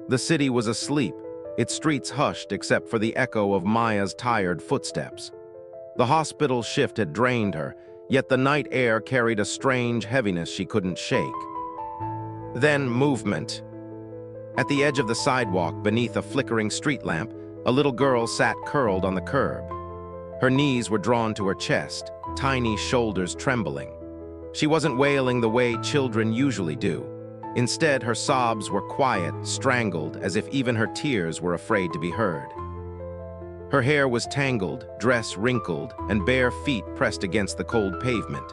The city was asleep, its streets hushed except for the echo of Maya's tired footsteps. The hospital shift had drained her, yet the night air carried a strange heaviness she couldn't shake. Then movement. At the edge of the sidewalk, beneath a flickering street lamp, a little girl sat curled on the curb. Her knees were drawn to her chest, tiny shoulders trembling. She wasn't wailing the way children usually do. Instead, her sobs were quiet, strangled, as if even her tears were afraid to be heard. Her hair was tangled, dress wrinkled, and bare feet pressed against the cold pavement.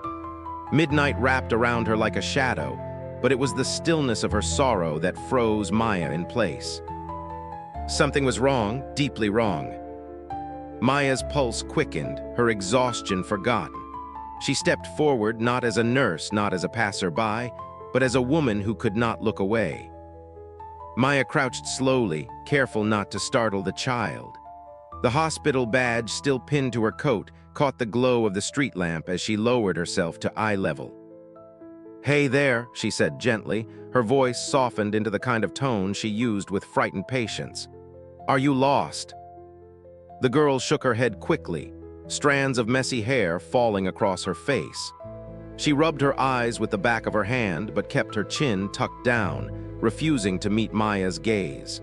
Midnight wrapped around her like a shadow, but it was the stillness of her sorrow that froze Maya in place. Something was wrong, deeply wrong. Maya's pulse quickened, her exhaustion forgotten. She stepped forward not as a nurse, not as a passerby, but as a woman who could not look away. Maya crouched slowly, careful not to startle the child. The hospital badge, still pinned to her coat, caught the glow of the street lamp as she lowered herself to eye level. "Hey there," she said gently, her voice softened into the kind of tone she used with frightened patience. "Are you lost?" The girl shook her head quickly, strands of messy hair falling across her face. She rubbed her eyes with the back of her hand but kept her chin tucked down, refusing to meet Maya's gaze.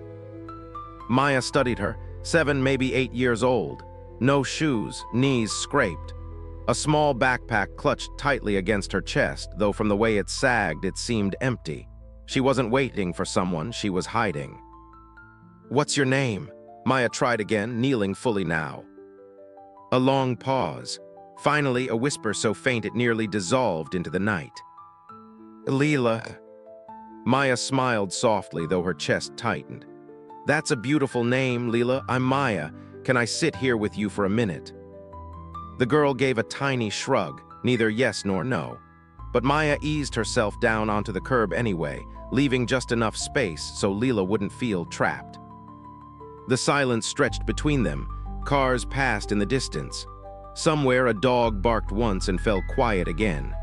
Maya studied her, 7, maybe 8 years old. No shoes, knees scraped. A small backpack clutched tightly against her chest, though from the way it sagged, it seemed empty. She wasn't waiting for someone, she was hiding. "What's your name?" Maya tried again, kneeling fully now. A long pause. Finally, a whisper so faint it nearly dissolved into the night. "Leela." Maya smiled softly, though her chest tightened. "That's a beautiful name, Leela. I'm Maya. Can I sit here with you for a minute?" The girl gave a tiny shrug, neither yes nor no. But Maya eased herself down onto the curb anyway, leaving just enough space so Leela wouldn't feel trapped. The silence stretched between them. Cars passed in the distance. Somewhere a dog barked once and fell quiet again.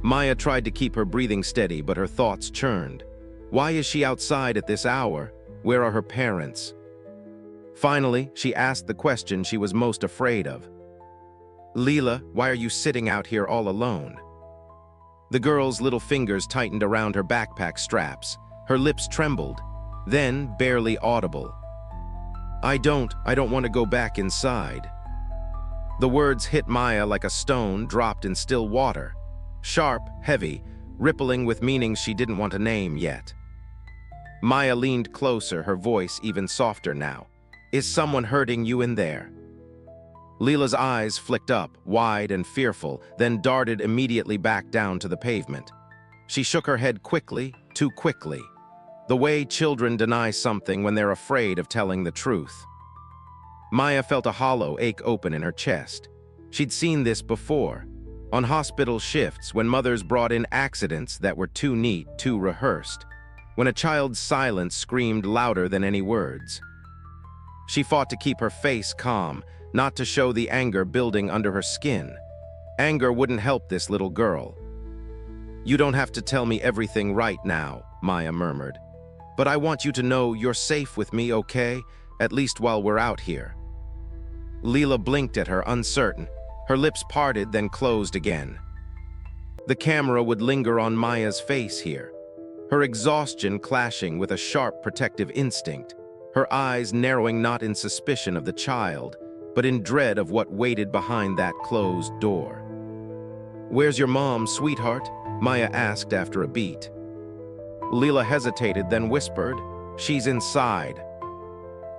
Maya tried to keep her breathing steady, but her thoughts churned. Why is she outside at this hour? Where are her parents? Finally, she asked the question she was most afraid of. "Leela, why are you sitting out here all alone?" The girl's little fingers tightened around her backpack straps. Her lips trembled, then barely audible. I don't want to go back inside." The words hit Maya like a stone dropped in still water. Sharp, heavy, rippling with meanings she didn't want to name yet. Maya leaned closer, her voice even softer now. "Is someone hurting you in there?" Leela's eyes flicked up, wide and fearful, then darted immediately back down to the pavement. She shook her head quickly, too quickly. The way children deny something when they're afraid of telling the truth. Maya felt a hollow ache open in her chest. She'd seen this before, on hospital shifts when mothers brought in accidents that were too neat, too rehearsed, when a child's silence screamed louder than any words. She fought to keep her face calm, not to show the anger building under her skin. Anger wouldn't help this little girl. "You don't have to tell me everything right now," Maya murmured. "But I want you to know you're safe with me, okay? At least while we're out here." Leela blinked at her, uncertain. Her lips parted, then closed again. The camera would linger on Maya's face here, her exhaustion clashing with a sharp protective instinct, her eyes narrowing not in suspicion of the child, but in dread of what waited behind that closed door. "Where's your mom, sweetheart?" Maya asked after a beat. Leela hesitated, then whispered, "She's inside."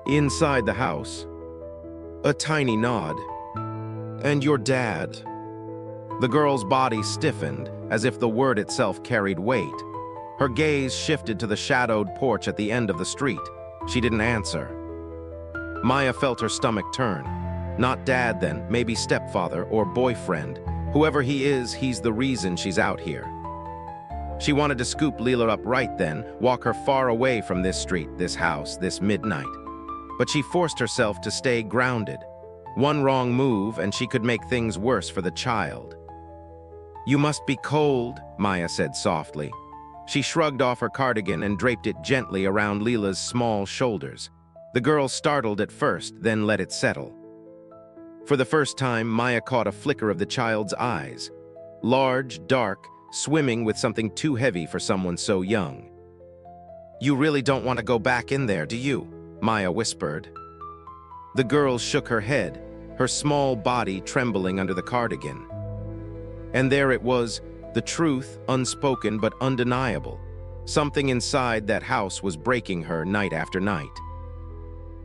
"Inside the house?" A tiny nod. "And your dad?" The girl's body stiffened, as if the word itself carried weight. Her gaze shifted to the shadowed porch at the end of the street. She didn't answer. Maya felt her stomach turn. Not dad then, maybe stepfather or boyfriend. Whoever he is, he's the reason she's out here. She wanted to scoop Leela up right then, walk her far away from this street, this house, this midnight. But she forced herself to stay grounded. One wrong move and she could make things worse for the child. "You must be cold," Maya said softly. She shrugged off her cardigan and draped it gently around Leela's small shoulders. The girl startled at first, then let it settle. For the first time, Maya caught a flicker of the child's eyes. Large, dark, swimming with something too heavy for someone so young. "You really don't want to go back in there, do you?" Maya whispered. The girl shook her head, her small body trembling under the cardigan. And there it was, the truth, unspoken but undeniable. Something inside that house was breaking her night after night.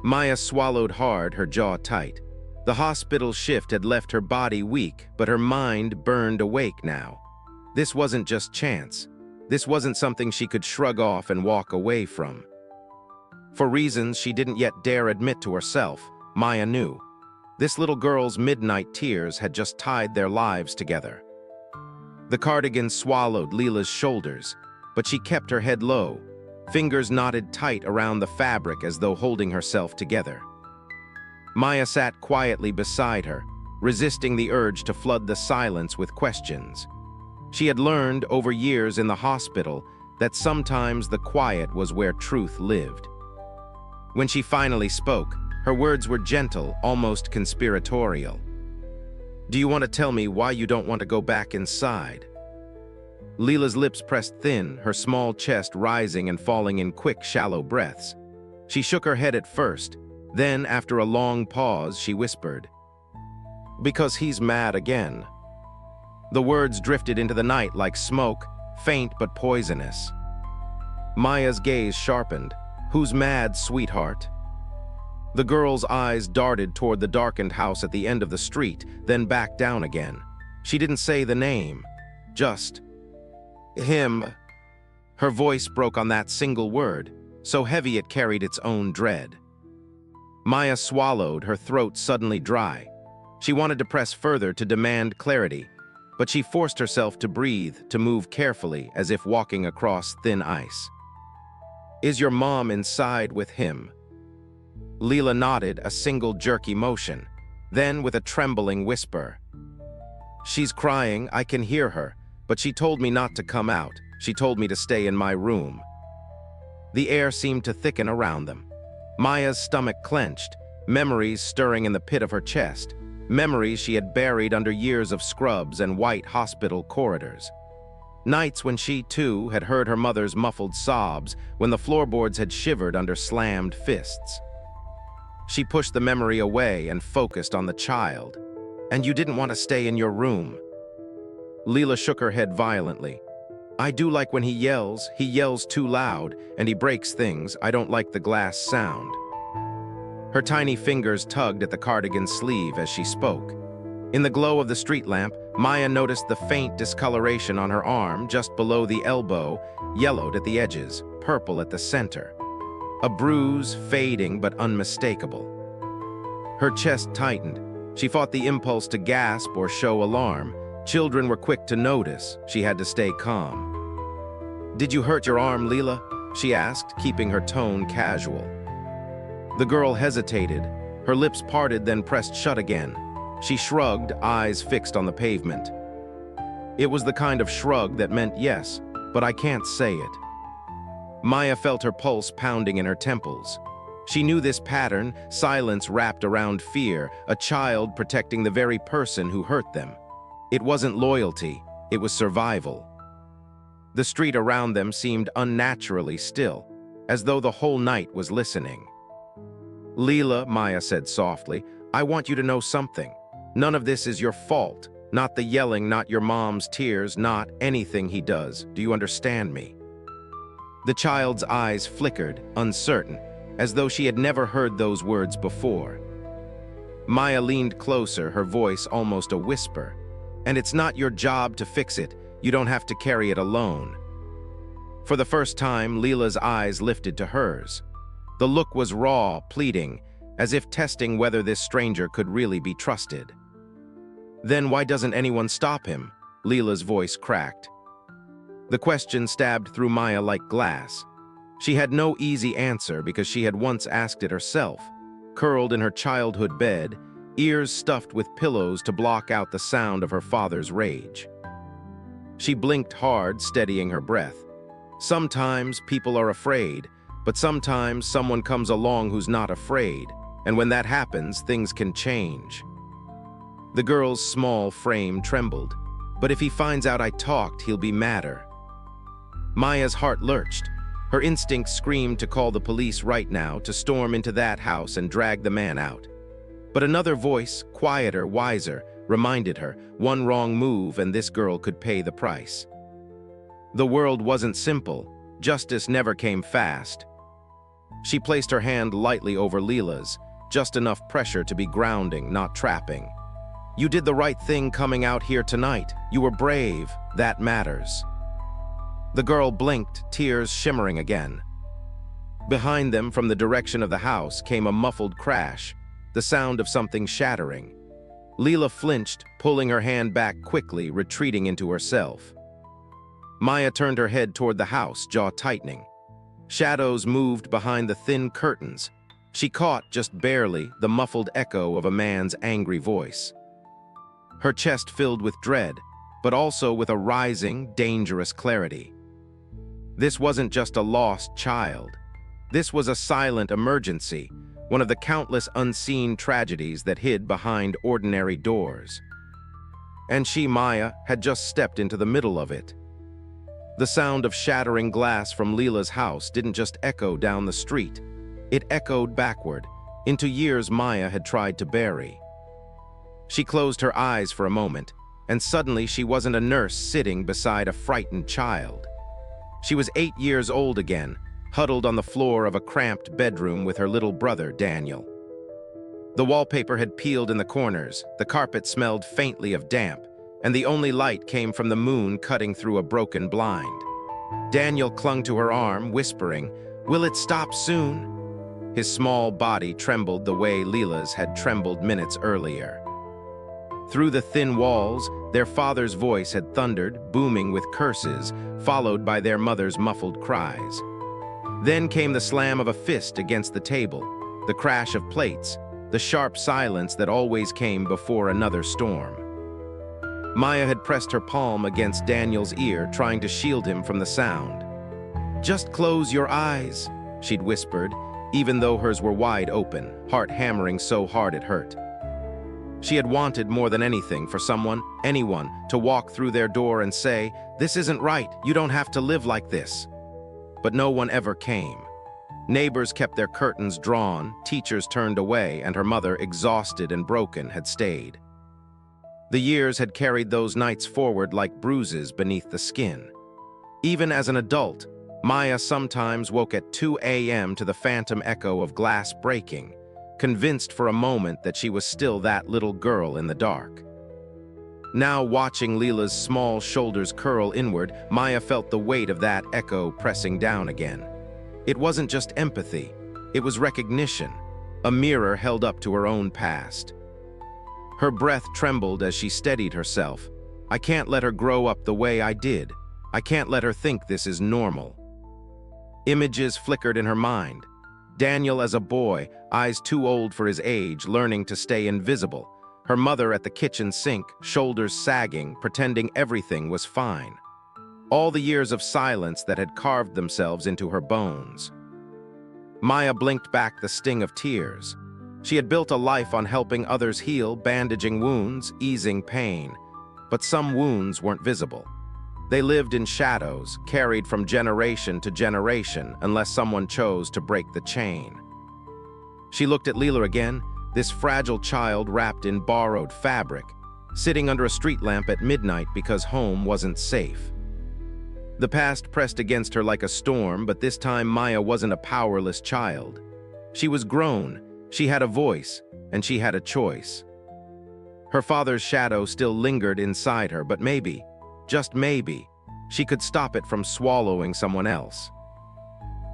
Maya swallowed hard, her jaw tight. The hospital shift had left her body weak, but her mind burned awake now. This wasn't just chance. This wasn't something she could shrug off and walk away from. For reasons she didn't yet dare admit to herself, Maya knew. This little girl's midnight tears had just tied their lives together. The cardigan swallowed Leela's shoulders, but she kept her head low, fingers knotted tight around the fabric as though holding herself together. Maya sat quietly beside her, resisting the urge to flood the silence with questions. She had learned over years in the hospital that sometimes the quiet was where truth lived. When she finally spoke, her words were gentle, almost conspiratorial. "Do you want to tell me why you don't want to go back inside?" Leela's lips pressed thin, her small chest rising and falling in quick, shallow breaths. She shook her head at first, then, after a long pause, she whispered, "Because he's mad again." The words drifted into the night like smoke, faint but poisonous. Maya's gaze sharpened. "Who's mad, sweetheart?" The girl's eyes darted toward the darkened house at the end of the street, then back down again. She didn't say the name, just him. Her voice broke on that single word, so heavy it carried its own dread. Maya swallowed, her throat suddenly dry. She wanted to press further to demand clarity, but she forced herself to breathe, to move carefully, as if walking across thin ice. "Is your mom inside with him?" Leela nodded, a single jerky motion. Then, with a trembling whisper, "She's crying, I can hear her, but she told me not to come out. She told me to stay in my room." The air seemed to thicken around them. Maya's stomach clenched, memories stirring in the pit of her chest, memories she had buried under years of scrubs and white hospital corridors. Nights when she, too, had heard her mother's muffled sobs, when the floorboards had shivered under slammed fists. She pushed the memory away and focused on the child. "And you didn't want to stay in your room." Leela shook her head violently. "I do like when he yells too loud, and he breaks things. I don't like the glass sound." Her tiny fingers tugged at the cardigan's sleeve as she spoke. In the glow of the street lamp, Maya noticed the faint discoloration on her arm just below the elbow, yellowed at the edges, purple at the center. A bruise, fading but unmistakable. Her chest tightened. She fought the impulse to gasp or show alarm. Children were quick to notice. She had to stay calm. "Did you hurt your arm, Leela?" she asked, keeping her tone casual. The girl hesitated. Her lips parted, then pressed shut again. She shrugged, eyes fixed on the pavement. It was the kind of shrug that meant yes, but I can't say it. Maya felt her pulse pounding in her temples. She knew this pattern, silence wrapped around fear, a child protecting the very person who hurt them. It wasn't loyalty, it was survival. The street around them seemed unnaturally still, as though the whole night was listening. "Leela," Maya said softly, "I want you to know something. None of this is your fault. Not the yelling, not your mom's tears, not anything he does. Do you understand me?" The child's eyes flickered, uncertain, as though she had never heard those words before. Maya leaned closer, her voice almost a whisper. "And it's not your job to fix it. You don't have to carry it alone." For the first time, Leela's eyes lifted to hers. The look was raw, pleading, as if testing whether this stranger could really be trusted. "Then why doesn't anyone stop him?" Leela's voice cracked. The question stabbed through Maya like glass. She had no easy answer because she had once asked it herself, curled in her childhood bed, ears stuffed with pillows to block out the sound of her father's rage. She blinked hard, steadying her breath. Sometimes people are afraid, but sometimes someone comes along who's not afraid, and when that happens, things can change. The girl's small frame trembled, but if he finds out I talked, he'll be madder. Maya's heart lurched. Her instinct screamed to call the police right now, to storm into that house and drag the man out. But another voice, quieter, wiser, reminded her, one wrong move and this girl could pay the price. The world wasn't simple. Justice never came fast. She placed her hand lightly over Leela's, just enough pressure to be grounding, not trapping. You did the right thing coming out here tonight. You were brave. That matters. The girl blinked, tears shimmering again. Behind them, from the direction of the house, came a muffled crash, the sound of something shattering. Leela flinched, pulling her hand back quickly, retreating into herself. Maya turned her head toward the house, jaw tightening. Shadows moved behind the thin curtains. She caught, just barely, the muffled echo of a man's angry voice. Her chest filled with dread, but also with a rising, dangerous clarity. This wasn't just a lost child. This was a silent emergency, one of the countless unseen tragedies that hid behind ordinary doors. And she, Maya, had just stepped into the middle of it. The sound of shattering glass from Leela's house didn't just echo down the street. It echoed backward, into years Maya had tried to bury. She closed her eyes for a moment, and suddenly she wasn't a nurse sitting beside a frightened child. She was 8 years old again, huddled on the floor of a cramped bedroom with her little brother, Daniel. The wallpaper had peeled in the corners, the carpet smelled faintly of damp, and the only light came from the moon cutting through a broken blind. Daniel clung to her arm, whispering, "Will it stop soon?" His small body trembled the way Leela's had trembled minutes earlier. Through the thin walls, their father's voice had thundered, booming with curses, followed by their mother's muffled cries. Then came the slam of a fist against the table, the crash of plates, the sharp silence that always came before another storm. Maya had pressed her palm against Daniel's ear, trying to shield him from the sound. "Just close your eyes," she'd whispered, even though hers were wide open, heart hammering so hard it hurt. She had wanted more than anything for someone, anyone, to walk through their door and say, "This isn't right, you don't have to live like this." But no one ever came. Neighbors kept their curtains drawn, teachers turned away, and her mother, exhausted and broken, had stayed. The years had carried those nights forward like bruises beneath the skin. Even as an adult, Maya sometimes woke at 2 a.m. to the phantom echo of glass breaking, convinced for a moment that she was still that little girl in the dark. Now, watching Leela's small shoulders curl inward, Maya felt the weight of that echo pressing down again. It wasn't just empathy, it was recognition, a mirror held up to her own past. Her breath trembled as she steadied herself. I can't let her grow up the way I did. I can't let her think this is normal. Images flickered in her mind. Daniel as a boy, eyes too old for his age, learning to stay invisible. Her mother at the kitchen sink, shoulders sagging, pretending everything was fine. All the years of silence that had carved themselves into her bones. Maya blinked back the sting of tears. She had built a life on helping others heal, bandaging wounds, easing pain. But some wounds weren't visible. They lived in shadows, carried from generation to generation, unless someone chose to break the chain. She looked at Leela again, this fragile child wrapped in borrowed fabric, sitting under a street lamp at midnight because home wasn't safe. The past pressed against her like a storm, but this time Maya wasn't a powerless child. She was grown, she had a voice, and she had a choice. Her father's shadow still lingered inside her, but maybe, just maybe, she could stop it from swallowing someone else.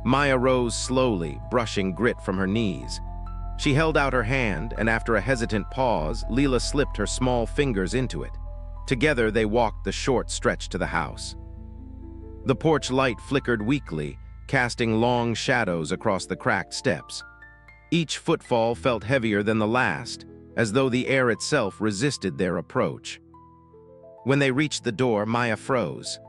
Maya rose slowly, brushing grit from her knees. She held out her hand, and after a hesitant pause, Leela slipped her small fingers into it. Together they walked the short stretch to the house. The porch light flickered weakly, casting long shadows across the cracked steps. Each footfall felt heavier than the last, as though the air itself resisted their approach. When they reached the door, Maya froze.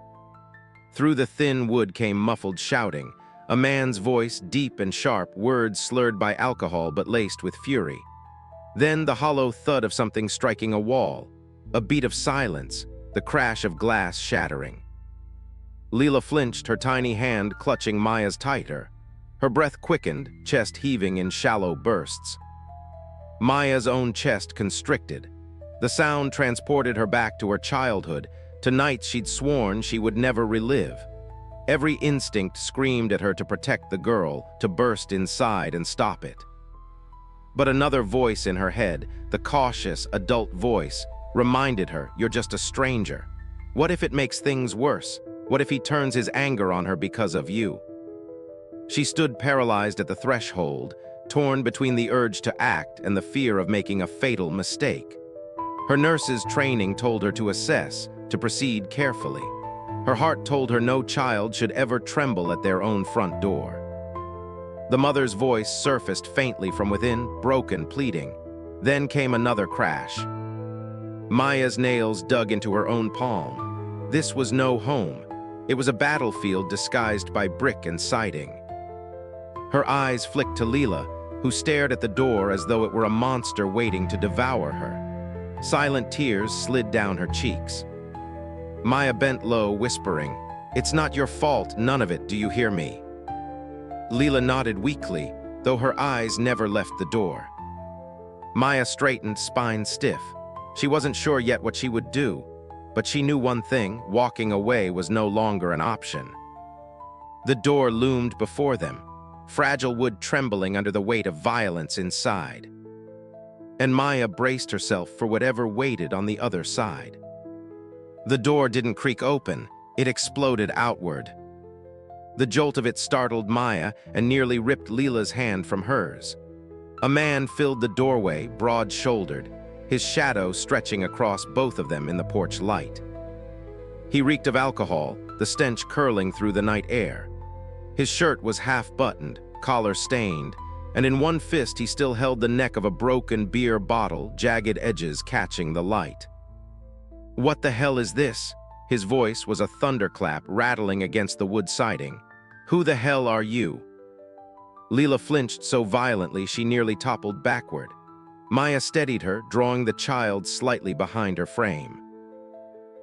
Through the thin wood came muffled shouting, a man's voice, deep and sharp, words slurred by alcohol but laced with fury. Then the hollow thud of something striking a wall, a beat of silence, the crash of glass shattering. Leela flinched, her tiny hand clutching Maya's tighter. Her breath quickened, chest heaving in shallow bursts. Maya's own chest constricted. The sound transported her back to her childhood, to nights she'd sworn she would never relive. Every instinct screamed at her to protect the girl, to burst inside and stop it. But another voice in her head, the cautious, adult voice, reminded her, "You're just a stranger. What if it makes things worse? What if he turns his anger on her because of you?" She stood paralyzed at the threshold, torn between the urge to act and the fear of making a fatal mistake. Her nurse's training told her to assess, to proceed carefully. Her heart told her no child should ever tremble at their own front door. The mother's voice surfaced faintly from within, broken, pleading. Then came another crash. Maya's nails dug into her own palm. This was no home. It was a battlefield disguised by brick and siding. Her eyes flicked to Leela, who stared at the door as though it were a monster waiting to devour her. Silent tears slid down her cheeks. Maya bent low, whispering, "It's not your fault, none of it, do you hear me?" Leela nodded weakly, though her eyes never left the door. Maya straightened, spine stiff. She wasn't sure yet what she would do, but she knew one thing: walking away was no longer an option. The door loomed before them, fragile wood trembling under the weight of violence inside. And Maya braced herself for whatever waited on the other side. The door didn't creak open, it exploded outward. The jolt of it startled Maya and nearly ripped Leela's hand from hers. A man filled the doorway, broad-shouldered, his shadow stretching across both of them in the porch light. He reeked of alcohol, the stench curling through the night air. His shirt was half-buttoned, collar stained, and in one fist he still held the neck of a broken beer bottle, jagged edges catching the light. "What the hell is this?" His voice was a thunderclap rattling against the wood siding. "Who the hell are you?" Leela flinched so violently she nearly toppled backward. Maya steadied her, drawing the child slightly behind her frame.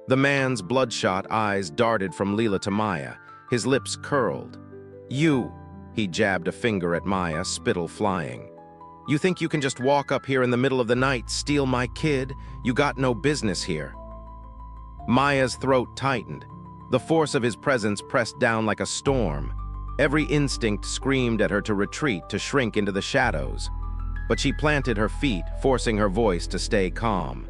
The man's bloodshot eyes darted from Leela to Maya, his lips curled. "You," he jabbed a finger at Maya, spittle flying. "You think you can just walk up here in the middle of the night, steal my kid? You got no business here." Maya's throat tightened. The force of his presence pressed down like a storm. Every instinct screamed at her to retreat, to shrink into the shadows. But she planted her feet, forcing her voice to stay calm.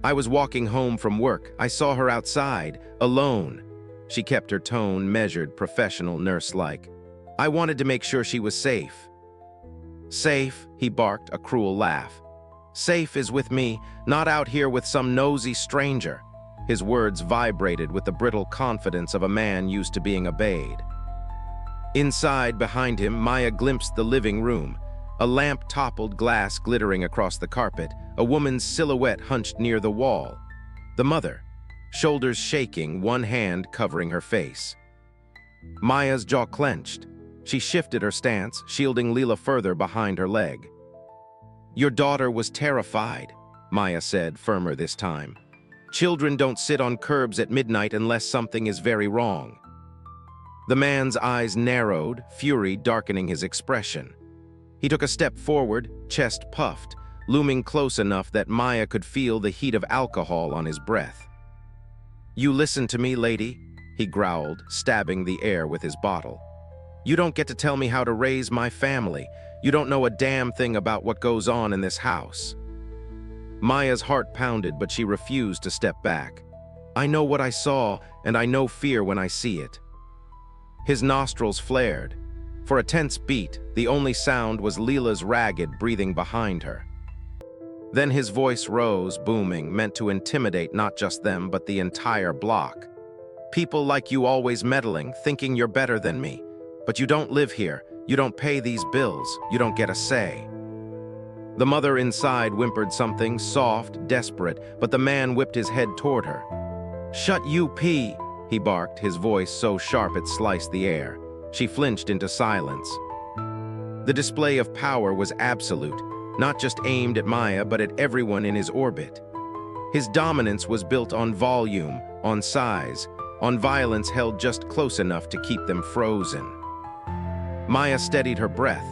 "I was walking home from work. I saw her outside, alone." She kept her tone measured, professional, nurse-like. "I wanted to make sure she was safe." "Safe?" he barked, a cruel laugh. "Safe is with me, not out here with some nosy stranger." His words vibrated with the brittle confidence of a man used to being obeyed. Inside, behind him, Maya glimpsed the living room. A lamp toppled, glass glittering across the carpet, a woman's silhouette hunched near the wall. The mother, shoulders shaking, one hand covering her face. Maya's jaw clenched. She shifted her stance, shielding Leela further behind her leg. "Your daughter was terrified," Maya said, firmer this time. "Children don't sit on curbs at midnight unless something is very wrong." The man's eyes narrowed, fury darkening his expression. He took a step forward, chest puffed, looming close enough that Maya could feel the heat of alcohol on his breath. "You listen to me, lady," he growled, stabbing the air with his bottle. "You don't get to tell me how to raise my family. You don't know a damn thing about what goes on in this house." Maya's heart pounded, but she refused to step back. "I know what I saw, and I know fear when I see it." His nostrils flared. For a tense beat, the only sound was Leela's ragged breathing behind her. Then his voice rose, booming, meant to intimidate not just them, but the entire block. "People like you always meddling, thinking you're better than me. But you don't live here, you don't pay these bills, you don't get a say." The mother inside whimpered something soft, desperate, but the man whipped his head toward her. "Shut you, P!" he barked, his voice so sharp it sliced the air. She flinched into silence. The display of power was absolute, not just aimed at Maya but at everyone in his orbit. His dominance was built on volume, on size, on violence held just close enough to keep them frozen. Maya steadied her breath.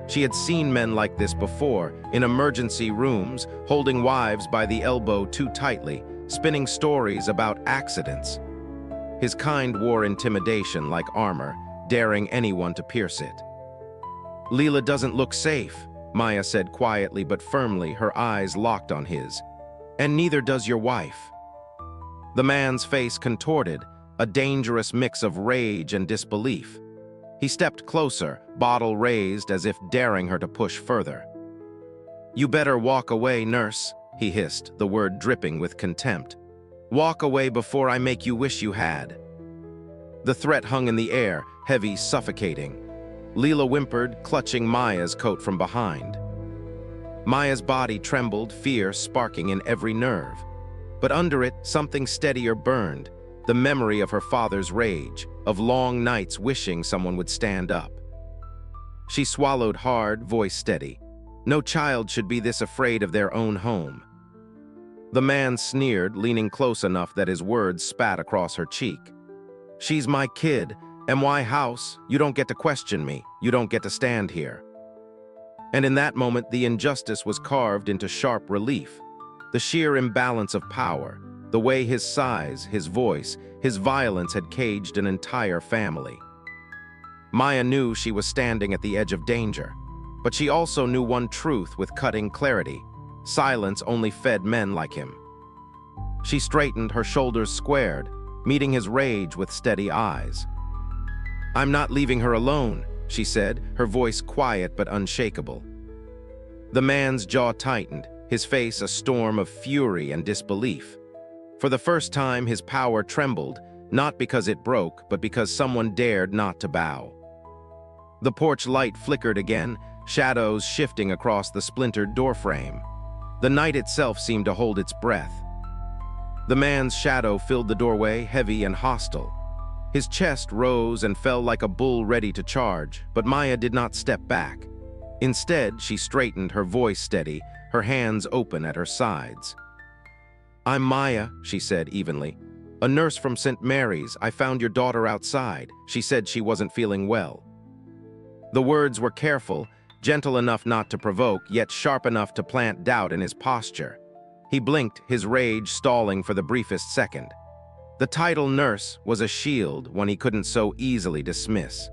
She had seen men like this before, in emergency rooms, holding wives by the elbow too tightly, spinning stories about accidents. His kind wore intimidation like armor, daring anyone to pierce it. "Leela doesn't look safe," Maya said quietly but firmly, her eyes locked on his. "And neither does your wife." The man's face contorted, a dangerous mix of rage and disbelief. He stepped closer, bottle raised as if daring her to push further. "You better walk away, nurse," he hissed, the word dripping with contempt. "Walk away before I make you wish you had." The threat hung in the air, heavy, suffocating. Leela whimpered, clutching Maya's coat from behind. Maya's body trembled, fear sparking in every nerve. But under it, something steadier burned, the memory of her father's rage, of long nights wishing someone would stand up. She swallowed hard, voice steady. No child should be this afraid of their own home. The man sneered, leaning close enough that his words spat across her cheek. "She's my kid. MY house. You don't get to question me. You don't get to stand here." And in that moment, the injustice was carved into sharp relief. The sheer imbalance of power, the way his size, his voice, his violence had caged an entire family. Maya knew she was standing at the edge of danger, but she also knew one truth with cutting clarity: silence only fed men like him. She straightened, her shoulders squared, meeting his rage with steady eyes. "I'm not leaving her alone," she said, her voice quiet but unshakable. The man's jaw tightened, his face a storm of fury and disbelief. For the first time, his power trembled, not because it broke, but because someone dared not to bow. The porch light flickered again, shadows shifting across the splintered doorframe. The night itself seemed to hold its breath. The man's shadow filled the doorway, heavy and hostile. His chest rose and fell like a bull ready to charge, but Maya did not step back. Instead, she straightened, her voice steady, her hands open at her sides. "I'm Maya," she said evenly. "A nurse from St. Mary's. I found your daughter outside. She said she wasn't feeling well." The words were careful, gentle enough not to provoke, yet sharp enough to plant doubt in his posture. He blinked, his rage stalling for the briefest second. The title nurse was a shield, one he couldn't so easily dismiss.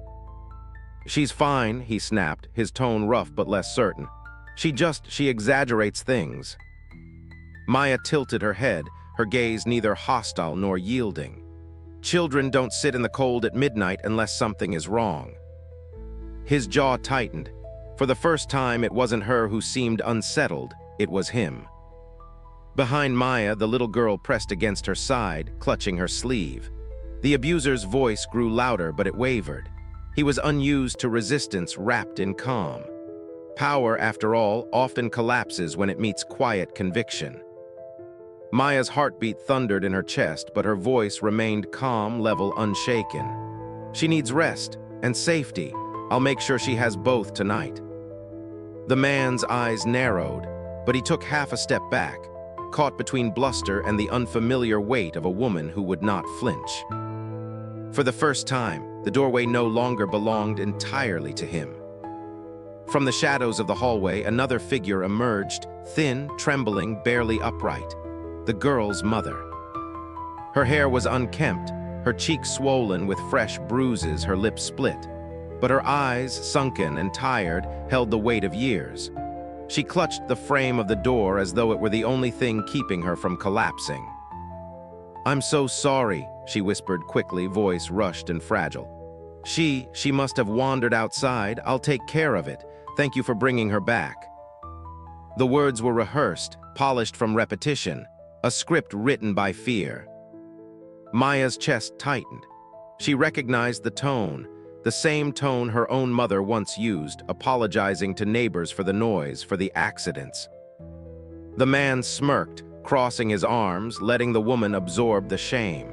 "She's fine," he snapped, his tone rough but less certain. She exaggerates things." Maya tilted her head, her gaze neither hostile nor yielding. "Children don't sit in the cold at midnight unless something is wrong." His jaw tightened. For the first time, it wasn't her who seemed unsettled, it was him. Behind Maya, the little girl pressed against her side, clutching her sleeve. The abuser's voice grew louder, but it wavered. He was unused to resistance, wrapped in calm. Power, after all, often collapses when it meets quiet conviction. Maya's heartbeat thundered in her chest, but her voice remained calm, level, unshaken. "She needs rest and safety. I'll make sure she has both tonight." The man's eyes narrowed, but he took half a step back, caught between bluster and the unfamiliar weight of a woman who would not flinch. For the first time, the doorway no longer belonged entirely to him. From the shadows of the hallway, another figure emerged, thin, trembling, barely upright. The girl's mother. Her hair was unkempt, her cheeks swollen with fresh bruises, her lips split. But her eyes, sunken and tired, held the weight of years. She clutched the frame of the door as though it were the only thing keeping her from collapsing. "I'm so sorry," she whispered quickly, voice rushed and fragile. She must have wandered outside. I'll take care of it. Thank you for bringing her back." The words were rehearsed, polished from repetition, a script written by fear. Maya's chest tightened. She recognized the tone, the same tone her own mother once used, apologizing to neighbors for the noise, for the accidents. The man smirked, crossing his arms, letting the woman absorb the shame.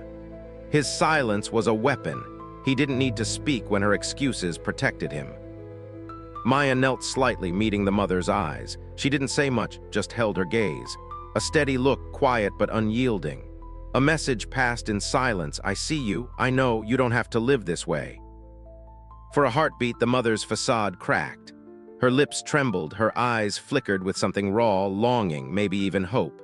His silence was a weapon. He didn't need to speak when her excuses protected him. Maya knelt slightly, meeting the mother's eyes. She didn't say much, just held her gaze. A steady look, quiet but unyielding. A message passed in silence. I see you. I know you don't have to live this way. For a heartbeat, the mother's facade cracked. Her lips trembled, her eyes flickered with something raw, longing, maybe even hope.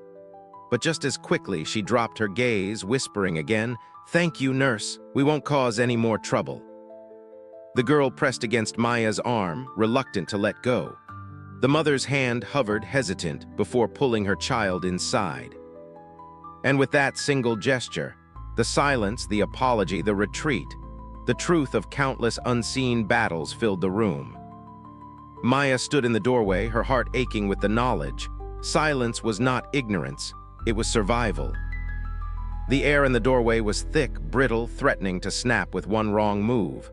But just as quickly, she dropped her gaze, whispering again, "Thank you, nurse. We won't cause any more trouble." The girl pressed against Maya's arm, reluctant to let go. The mother's hand hovered, hesitant, before pulling her child inside. And with that single gesture, the silence, the apology, the retreat, the truth of countless unseen battles filled the room. Maya stood in the doorway, her heart aching with the knowledge. Silence was not ignorance, it was survival. The air in the doorway was thick, brittle, threatening to snap with one wrong move.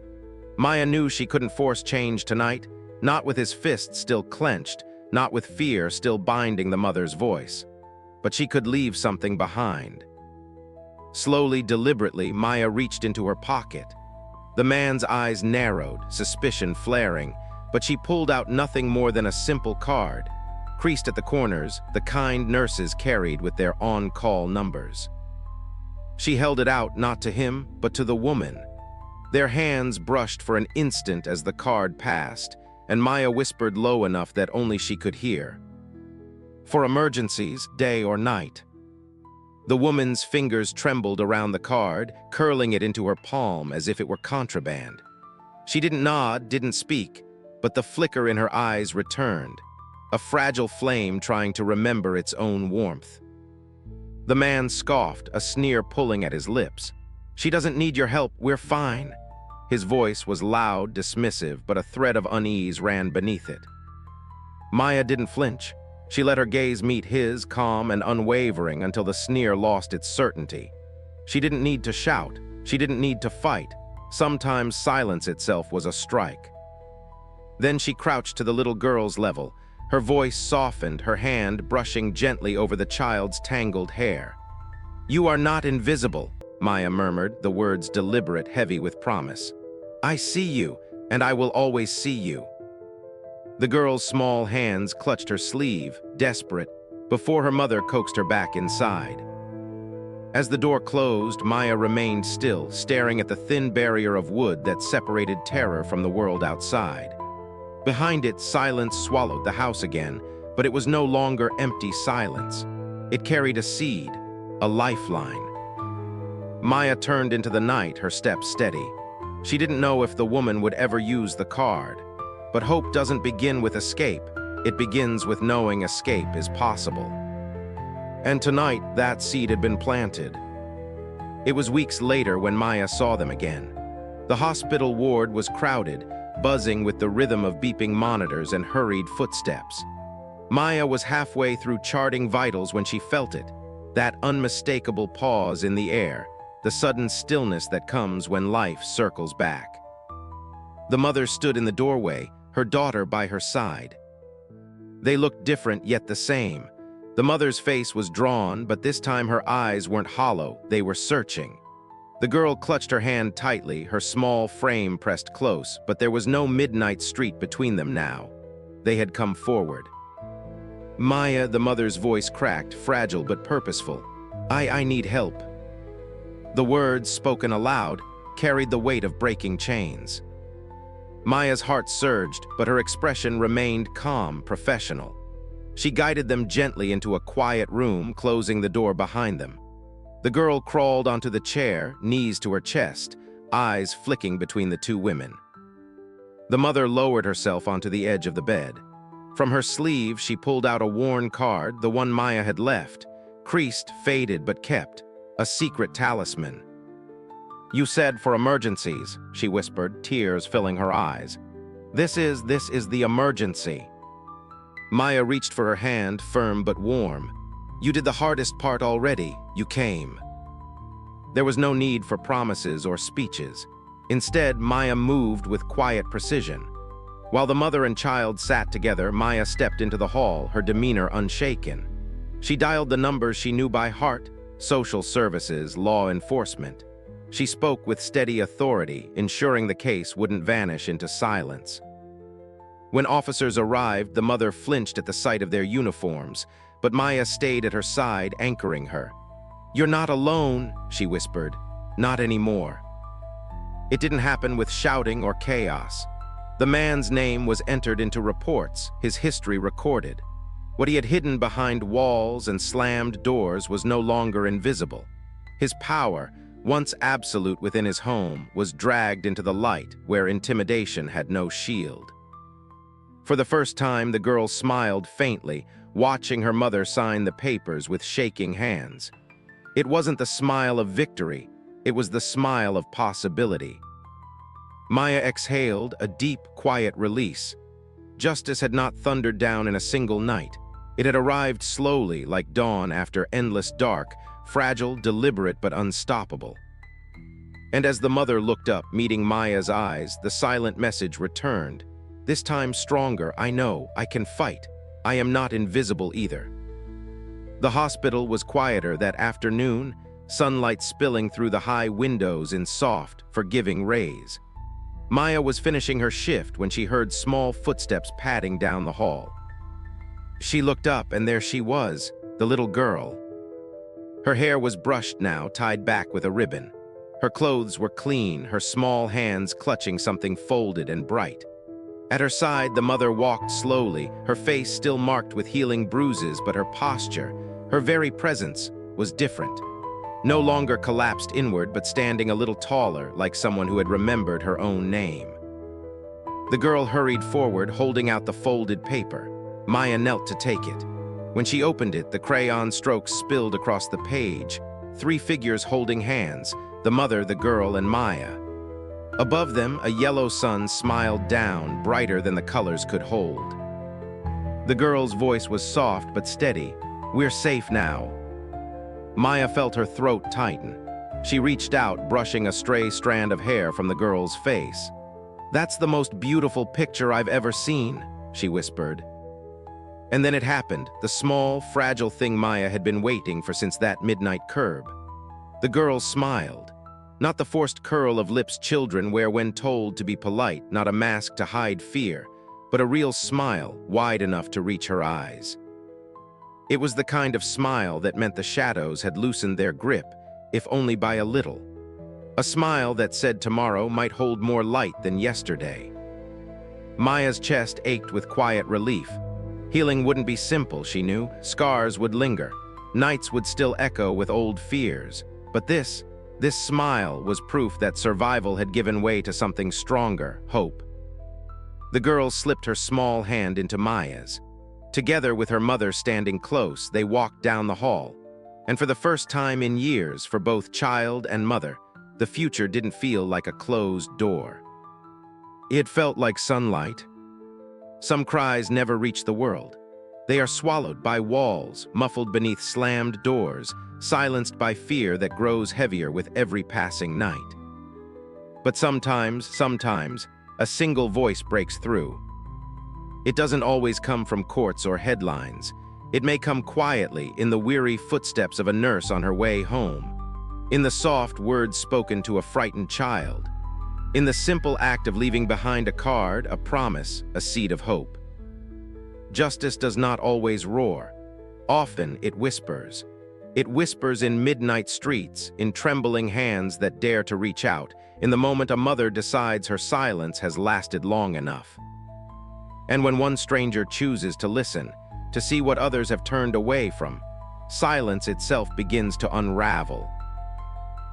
Maya knew she couldn't force change tonight, not with his fists still clenched, not with fear still binding the mother's voice. But she could leave something behind. Slowly, deliberately, Maya reached into her pocket. The man's eyes narrowed, suspicion flaring, but she pulled out nothing more than a simple card, creased at the corners, the kind nurses carried with their on-call numbers. She held it out, not to him, but to the woman. Their hands brushed for an instant as the card passed, and Maya whispered low enough that only she could hear. "For emergencies, day or night." The woman's fingers trembled around the card, curling it into her palm as if it were contraband. She didn't nod, didn't speak, but the flicker in her eyes returned, a fragile flame trying to remember its own warmth. The man scoffed, a sneer pulling at his lips. "She doesn't need your help, we're fine." His voice was loud, dismissive, but a thread of unease ran beneath it. Maya didn't flinch. She let her gaze meet his, calm and unwavering, until the sneer lost its certainty. She didn't need to shout. She didn't need to fight. Sometimes silence itself was a strike. Then she crouched to the little girl's level. Her voice softened, her hand brushing gently over the child's tangled hair. "You are not invisible," Maya murmured, the words deliberate, heavy with promise. "I see you, and I will always see you." The girl's small hands clutched her sleeve, desperate, before her mother coaxed her back inside. As the door closed, Maya remained still, staring at the thin barrier of wood that separated terror from the world outside. Behind it, silence swallowed the house again, but it was no longer empty silence. It carried a seed, a lifeline. Maya turned into the night, her steps steady. She didn't know if the woman would ever use the card. But hope doesn't begin with escape. It begins with knowing escape is possible. And tonight, that seed had been planted. It was weeks later when Maya saw them again. The hospital ward was crowded, buzzing with the rhythm of beeping monitors and hurried footsteps. Maya was halfway through charting vitals when she felt it, that unmistakable pause in the air, the sudden stillness that comes when life circles back. The mother stood in the doorway, her daughter by her side. They looked different, yet the same. The mother's face was drawn, but this time her eyes weren't hollow, they were searching. The girl clutched her hand tightly, her small frame pressed close, but there was no midnight street between them now. They had come forward. "Maya," the mother's voice cracked, fragile but purposeful. I need help." The words, spoken aloud, carried the weight of breaking chains. Maya's heart surged, but her expression remained calm, professional. She guided them gently into a quiet room, closing the door behind them. The girl crawled onto the chair, knees to her chest, eyes flicking between the two women. The mother lowered herself onto the edge of the bed. From her sleeve, she pulled out a worn card, the one Maya had left, creased, faded, but kept, a secret talisman. "You said for emergencies," she whispered, tears filling her eyes. This is the emergency." Maya reached for her hand, firm but warm. "You did the hardest part already. You came." There was no need for promises or speeches. Instead, Maya moved with quiet precision. While the mother and child sat together, Maya stepped into the hall, her demeanor unshaken. She dialed the numbers she knew by heart: social services, law enforcement. She spoke with steady authority, ensuring the case wouldn't vanish into silence. When officers arrived, the mother flinched at the sight of their uniforms, but Maya stayed at her side, anchoring her. "You're not alone," she whispered. "Not anymore." It didn't happen with shouting or chaos. The man's name was entered into reports, his history recorded. What he had hidden behind walls and slammed doors was no longer invisible. His power, once absolute within his home, was dragged into the light where intimidation had no shield. For the first time, the girl smiled faintly, watching her mother sign the papers with shaking hands. It wasn't the smile of victory, it was the smile of possibility. Maya exhaled, a deep, quiet release. Justice had not thundered down in a single night. It had arrived slowly, like dawn after endless dark, fragile, deliberate, but unstoppable. And as the mother looked up, meeting Maya's eyes, the silent message returned. This time stronger. "I know, I can fight. I am not invisible either." The hospital was quieter that afternoon, sunlight spilling through the high windows in soft, forgiving rays. Maya was finishing her shift when she heard small footsteps padding down the hall. She looked up, and there she was, the little girl. Her hair was brushed now, tied back with a ribbon. Her clothes were clean, her small hands clutching something folded and bright. At her side, the mother walked slowly, her face still marked with healing bruises, but her posture, her very presence, was different. No longer collapsed inward, but standing a little taller, like someone who had remembered her own name. The girl hurried forward, holding out the folded paper. Maya knelt to take it. When she opened it, the crayon strokes spilled across the page. 3 figures holding hands, the mother, the girl, and Maya. Above them, a yellow sun smiled down, brighter than the colors could hold. The girl's voice was soft but steady. "We're safe now." Maya felt her throat tighten. She reached out, brushing a stray strand of hair from the girl's face. "That's the most beautiful picture I've ever seen," she whispered. And then it happened, the small, fragile thing Maya had been waiting for since that midnight curb. The girl smiled. Not the forced curl of lips children wear when told to be polite, not a mask to hide fear, but a real smile, wide enough to reach her eyes. It was the kind of smile that meant the shadows had loosened their grip, if only by a little. A smile that said tomorrow might hold more light than yesterday. Maya's chest ached with quiet relief. Healing wouldn't be simple, she knew. Scars would linger. Nights would still echo with old fears. But this smile was proof that survival had given way to something stronger, hope. The girl slipped her small hand into Maya's. Together with her mother standing close, they walked down the hall. And for the first time in years, for both child and mother, the future didn't feel like a closed door. It felt like sunlight. Some cries never reach the world. They are swallowed by walls, muffled beneath slammed doors, silenced by fear that grows heavier with every passing night. But sometimes, a single voice breaks through. It doesn't always come from courts or headlines. It may come quietly in the weary footsteps of a nurse on her way home, in the soft words spoken to a frightened child, in the simple act of leaving behind a card, a promise, a seed of hope. Justice does not always roar. Often it whispers. It whispers in midnight streets, in trembling hands that dare to reach out, in the moment a mother decides her silence has lasted long enough. And when one stranger chooses to listen, to see what others have turned away from, silence itself begins to unravel.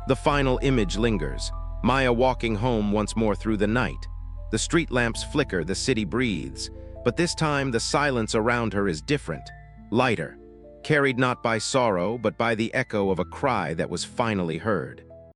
The final image lingers, Maya walking home once more through the night. The street lamps flicker, the city breathes, but this time the silence around her is different, lighter, carried not by sorrow but by the echo of a cry that was finally heard.